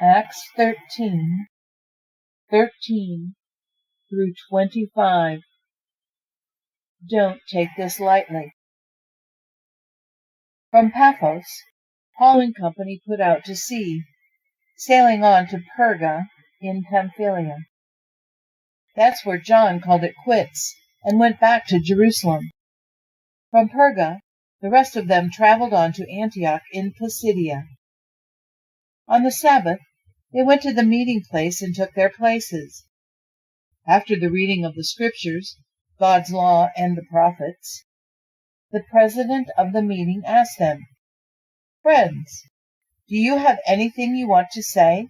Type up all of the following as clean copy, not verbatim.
Acts 13:13 through 25. Don't take this lightly. From Paphos, Paul and company put out to sea, sailing on to Perga in Pamphylia. That's where John called it quits and went back to Jerusalem. From Perga, the rest of them traveled on to Antioch in Pisidia. On the Sabbath, they went to the meeting place and took their places. After the reading of the Scriptures, God's law and the prophets, the president of the meeting asked them, "Friends, do you have anything you want to say?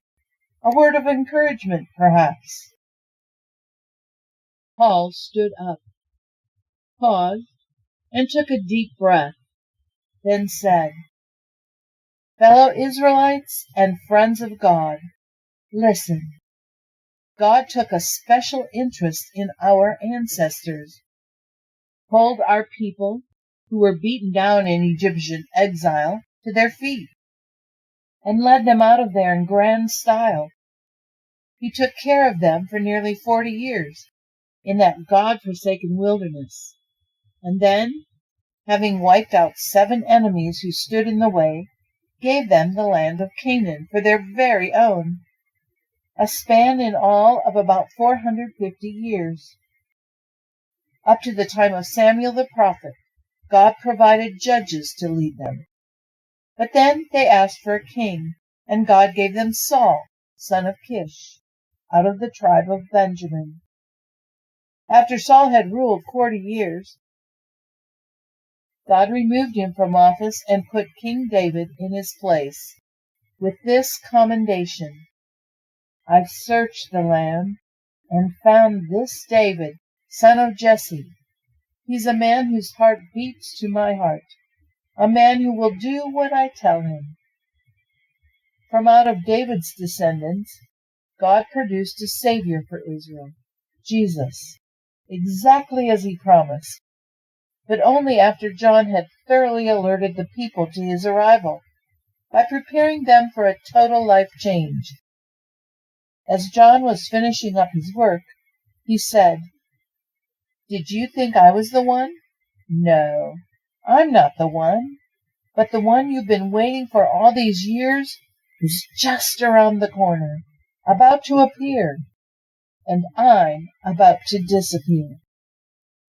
A word of encouragement, perhaps?" Paul stood up, paused, and took a deep breath, then said, "Fellow Israelites and friends of God, listen. God took a special interest in our ancestors, pulled our people, who were beaten down in Egyptian exile, to their feet, and led them out of there in grand style. He took care of them for nearly 40 years in that God-forsaken wilderness, and then, having wiped out 7 enemies who stood in the way, gave them the land of Canaan for their very own, a span in all of about 450 years. Up to the time of Samuel the prophet, God provided judges to lead them. But then they asked for a king, and God gave them Saul, son of Kish, out of the tribe of Benjamin. After Saul had ruled 40 years, God removed him from office and put King David in his place, with this commendation: "I've searched the land and found this David, son of Jesse. He's a man whose heart beats to my heart, a man who will do what I tell him." From out of David's descendants, God produced a Savior for Israel, Jesus, exactly as he promised, but only after John had thoroughly alerted the people to his arrival, by preparing them for a total life change. As John was finishing up his work, he said, "Did you think I was the one? No, I'm not the one. But the one you've been waiting for all these years is just around the corner, about to appear, and I'm about to disappear."